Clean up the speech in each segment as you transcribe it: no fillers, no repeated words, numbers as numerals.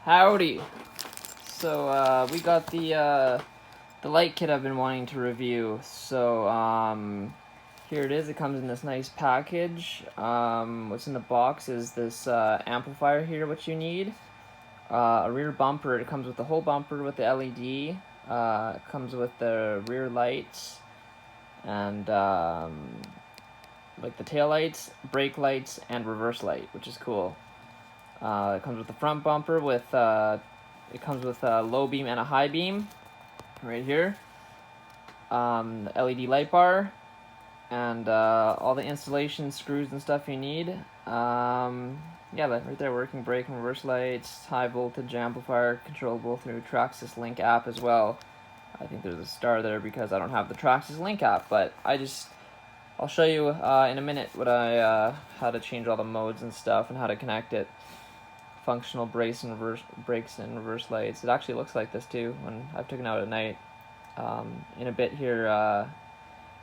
Howdy. So we got the light kit I've been wanting to review. So here it is. It comes in this nice package. What's in the box is this amplifier here, which you need. A rear bumper. It comes with the whole bumper with the LED. It comes with the rear lights and like the tail lights, brake lights, and reverse light, which is cool. It comes with the front bumper with it comes with a low beam and a high beam right here. The LED light bar and all the installation screws and stuff you need. Yeah, right there, working brake and reverse lights, high voltage amplifier, controllable through Traxxas Link app as well. I think there's a star there because I don't have the Traxxas Link app, but I'll show you in a minute what how to change all the modes and stuff and how to connect it. Functional brakes and reverse lights. It actually looks like this too when I've taken out at night. In a bit here,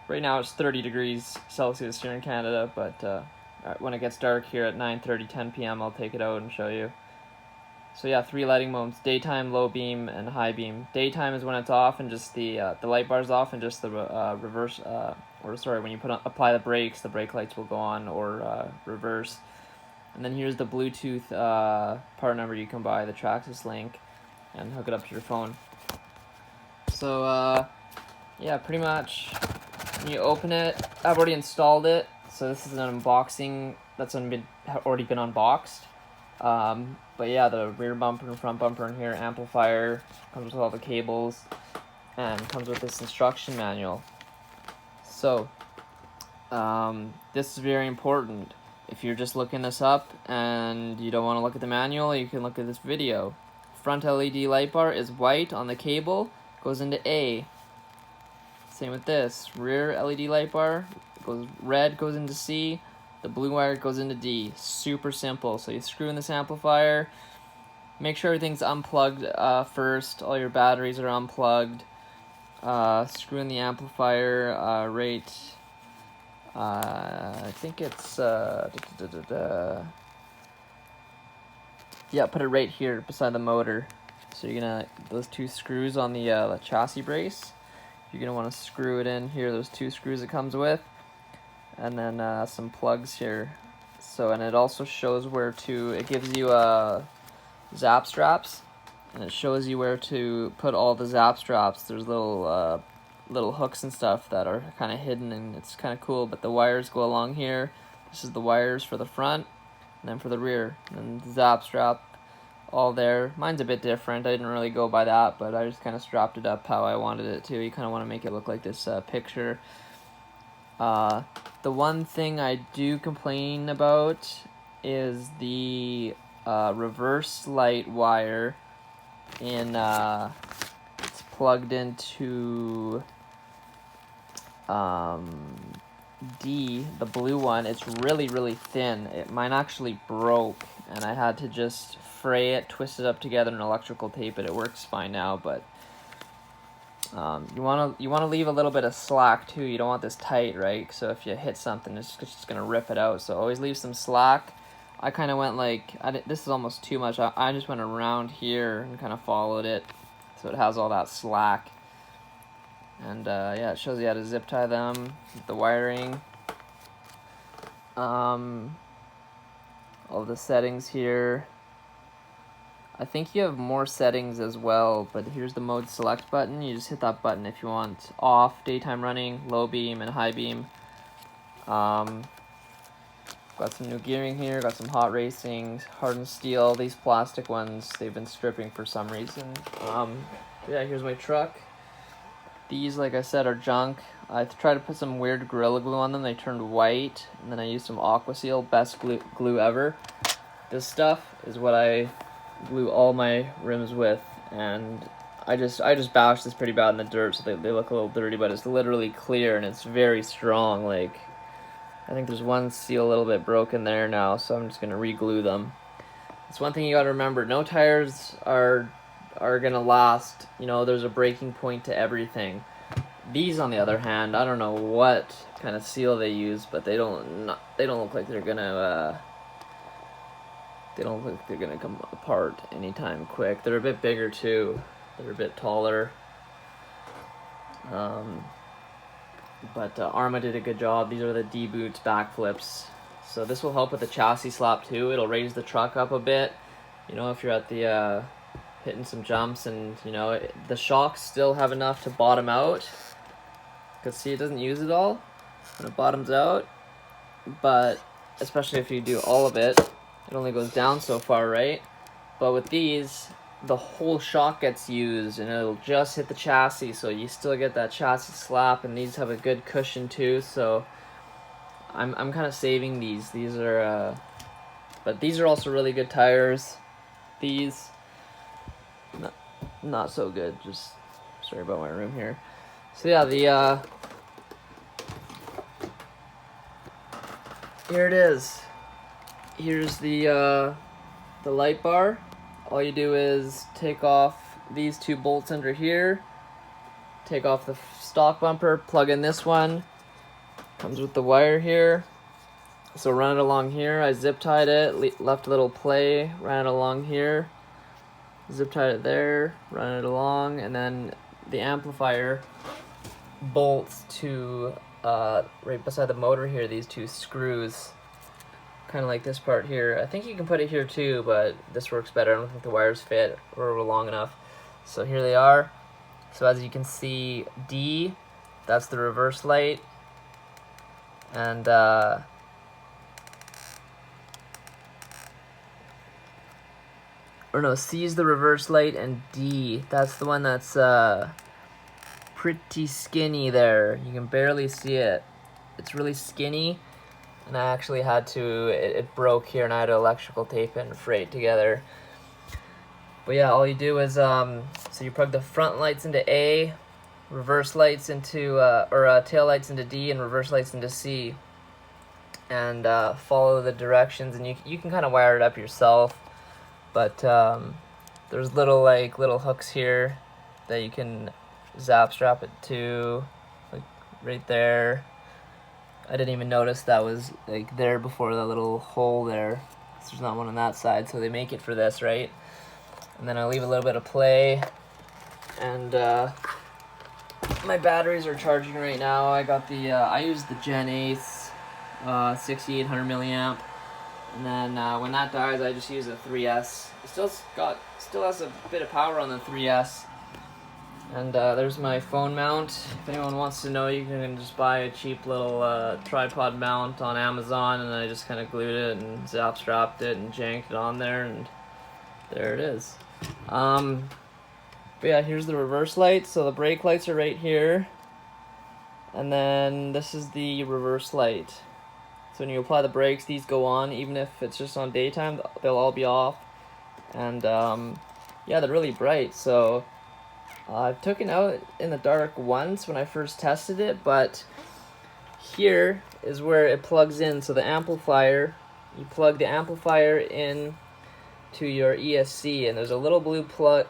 right now it's 30 degrees Celsius here in Canada, but when it gets dark here at 9:30, 10 p.m. I'll take it out and show you. So yeah, 3 lighting modes: daytime, low beam, and high beam. Daytime is when it's off and just the light bar's off, and just the when you apply the brakes, the brake lights will go on, or reverse. And then here's the Bluetooth part number you can buy, the Traxxas Link, and hook it up to your phone. So yeah, pretty much when you open it, I've already installed it. So this is an unboxing that's already been unboxed. But yeah, the rear bumper and front bumper in here, amplifier, comes with all the cables, and comes with this instruction manual. So this is very important. If you're just looking this up and you don't want to look at the manual, you can look at this video. Front LED light bar is white on the cable, goes into A. Same with this. Rear LED light bar goes red, goes into C. The blue wire goes into D. Super simple. So you screw in this amplifier. Make sure everything's unplugged first. All your batteries are unplugged. Screw in the amplifier I think it's yeah, put it right here beside the motor. So you're gonna, those 2 screws on the chassis brace, you're gonna want to screw it in here, those 2 screws it comes with, and then some plugs here. So, and it also shows where to, it gives you zap straps, and it shows you where to put all the zap straps. There's little hooks and stuff that are kind of hidden, and it's kind of cool, but the wires go along here. This is the wires for the front, and then for the rear, and the zap strap all there. Mine's a bit different. I didn't really go by that, but I just kind of strapped it up how I wanted it to. You kind of want to make it look like this picture. The one thing I do complain about is the reverse light wire in it's plugged into D, the blue one. It's really thin. Mine actually broke, and I had to just fray it, twist it up together, and electrical tape it. It works fine now, but you wanna leave a little bit of slack too. You don't want this tight, right? So if you hit something, it's just gonna rip it out. So always leave some slack. I kind of went like, this is almost too much. I just went around here and kind of followed it, so it has all that slack. And yeah, it shows you how to zip tie them, the wiring, all the settings here. I think you have more settings as well, but here's the mode select button. You just hit that button if you want off, daytime running, low beam, and high beam. Got some new gearing here, got some hot racing, hardened steel. These plastic ones, they've been stripping for some reason. Yeah, here's my truck. These, like I said, are junk. I tried to put some weird Gorilla Glue on them. They turned white, and then I used some Aqua Seal, best glue ever. This stuff is what I glue all my rims with, and I just bashed this pretty bad in the dirt, so they look a little dirty, but it's literally clear, and it's very strong. Like, I think there's one seal a little bit broken there now, so I'm just going to re-glue them. It's one thing you got to remember. No tires are gonna last. You know, there's a breaking point to everything. These, on the other hand, I don't know what kind of seal they use, but they don't look like they're gonna they don't look like they're gonna come apart anytime quick. They're a bit bigger too. They're a bit taller. But Arma did a good job. These are the D-boots backflips. So this will help with the chassis slap too. It'll raise the truck up a bit. You know, if you're at the hitting some jumps, and you know the shocks still have enough to bottom out. Cause see, it doesn't use it all when it bottoms out. But especially if you do all of it, it only goes down so far, right? But with these, the whole shock gets used and it'll just hit the chassis, so you still get that chassis slap, and these have a good cushion too, so I'm kind of saving these. These are but these are also really good tires. These not so good. Just sorry about my room here. So yeah, the here it is. Here's the light bar. All you do is take off these two bolts under here, take off the stock bumper, plug in this one. Comes with the wire here. So run it along here. I zip tied it, left a little play, ran it along here, zip tied it there, run it along, and then the amplifier bolts to right beside the motor here, these two screws. Kind of like this part here. I think you can put it here too, but this works better. I don't think the wires fit or long enough. So here they are. So as you can see, D, that's the reverse light. And or no, C is the reverse light, and D, that's the one that's pretty skinny there. You can barely see it. It's really skinny. And I actually had to, it broke here, and I had to electrical tape it and freight together. But yeah, all you do is, so you plug the front lights into A, reverse lights into, tail lights into D, and reverse lights into C. And follow the directions, and you can kind of wire it up yourself. But there's little hooks here that you can zap strap it to, like right there. I didn't even notice that was like there before, the little hole there. There's not one on that side, so they make it for this, right? And then I leave a little bit of play, and my batteries are charging right now. I got the I use the Gen Ace 6800 milliamp, and then when that dies, I just use a 3S. It still has a bit of power on the 3S. And there's my phone mount. If anyone wants to know, you can just buy a cheap little tripod mount on Amazon, and I just kind of glued it and zap strapped it and janked it on there, and there it is. But yeah, here's the reverse lights. So the brake lights are right here, and then this is the reverse light. So when you apply the brakes, these go on, even if it's just on daytime, they'll all be off. And yeah, they're really bright. So I've taken out in the dark once when I first tested it, but here is where it plugs in. So the amplifier, you plug the amplifier in to your ESC, and there's a little blue plug,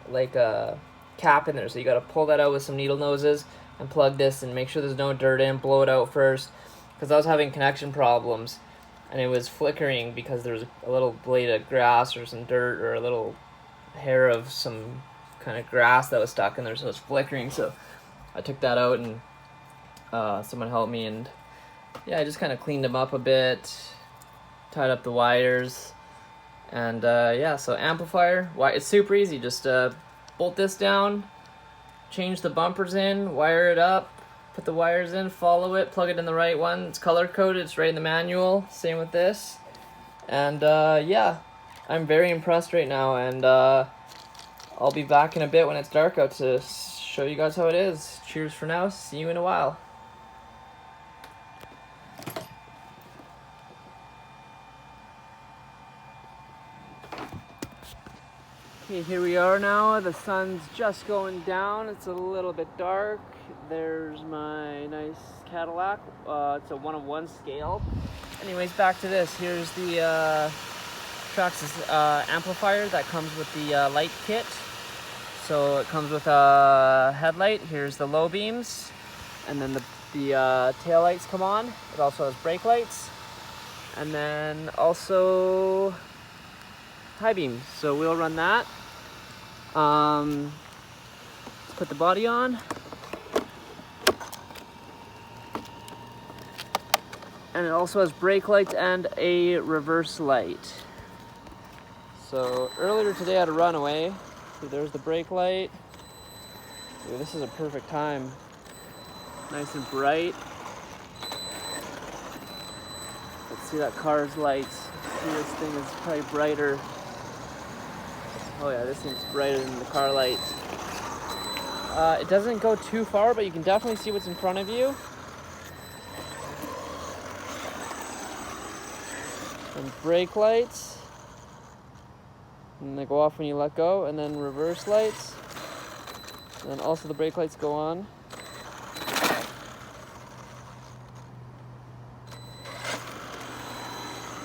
like a cap in there. So you got to pull that out with some needle noses and plug this and make sure there's no dirt in, blow it out first, because I was having connection problems and it was flickering because there was a little blade of grass or some dirt or a little hair of some kind of grass that was stuck in there, so it was flickering. So I took that out, and someone helped me, and yeah, I just kind of cleaned them up a bit, tied up the wires, and yeah, so amplifier, it's super easy. Just bolt this down, change the bumpers in, wire it up, put the wires in, follow it, plug it in the right one. It's color coded, it's right in the manual. Same with this. And yeah, I'm very impressed right now, and I'll be back in a bit when it's dark out to show you guys how it is. Cheers for now. See you in a while. Okay, here we are now. The sun's just going down. It's a little bit dark. There's my nice Cadillac. It's a 1/1 scale. Anyways, back to this. Here's the Traxxas amplifier that comes with the light kit. So it comes with a headlight. Here's the low beams, and then the tail lights come on. It also has brake lights. And then also high beam. So we'll run that. Let's put the body on. And it also has brake lights and a reverse light. So earlier today I had a runaway. See, there's the brake light. Ooh, this is a perfect time. Nice and bright. Let's see that car's lights. See, this thing is probably brighter. Oh yeah, this thing's brighter than the car lights. It doesn't go too far, but you can definitely see what's in front of you. And brake lights. And they go off when you let go, and then reverse lights. And then also the brake lights go on.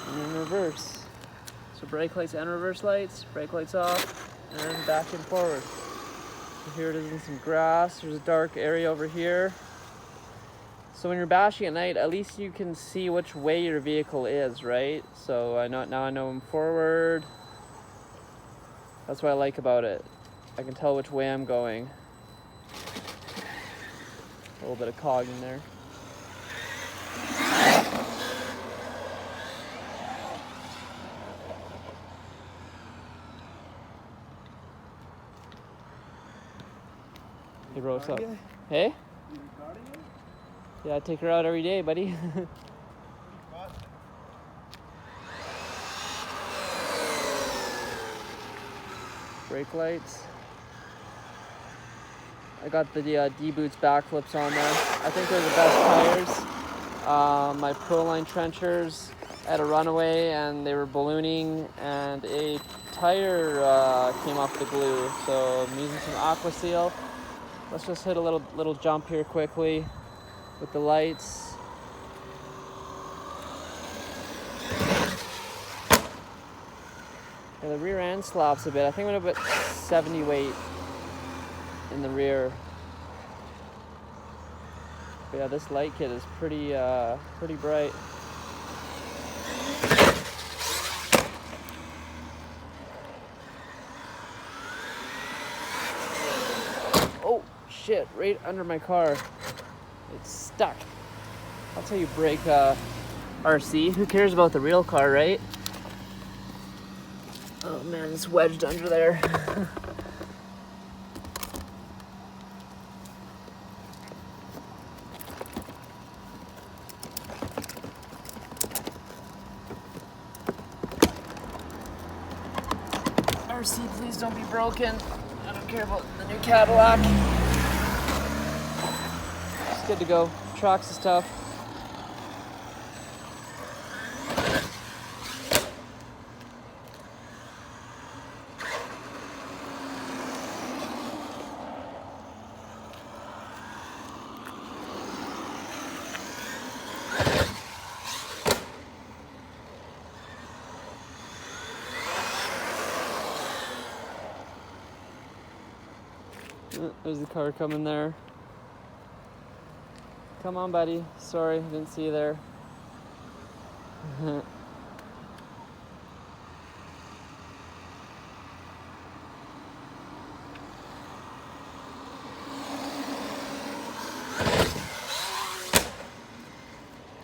And then reverse. So brake lights and reverse lights, brake lights off, and back and forward. So here it is in some grass. There's a dark area over here. So when you're bashing at night, at least you can see which way your vehicle is, right? So now I know I'm forward. That's what I like about it. I can tell which way I'm going. A little bit of cog in there. Hey bro, what's up? Hey? You recording it? Yeah, I take her out every day, buddy. Brake lights. I got the D-Boots backflips on there. I think they're the best tires. My Proline trenchers had a runaway and they were ballooning and a tire came off the glue. So I'm using some Aqua Seal. Let's just hit a little jump here quickly with the lights. Yeah, the rear end slaps a bit. I think I'm gonna put 70 weight in the rear. But yeah, this light kit is pretty bright. Oh shit! Right under my car. It's stuck. I'll tell you, brake RC. Who cares about the real car, right? Oh man, it's wedged under there. RC, please don't be broken. I don't care about the new Cadillac. It's good to go. Traxxas stuff. There's the car coming there. Come on, buddy. Sorry, I didn't see you there.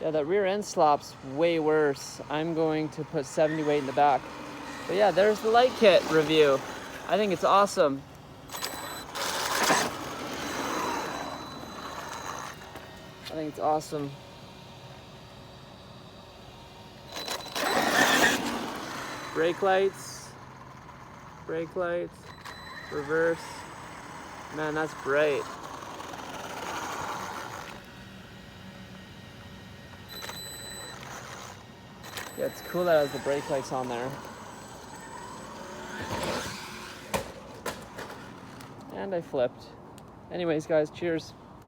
Yeah, that rear end slop's way worse. I'm going to put 70 weight in the back. But yeah, there's the light kit review. I think it's awesome. I think it's awesome. Brake lights, reverse. Man, that's bright. Yeah, it's cool that it has the brake lights on there. And I flipped. Anyways, guys, cheers.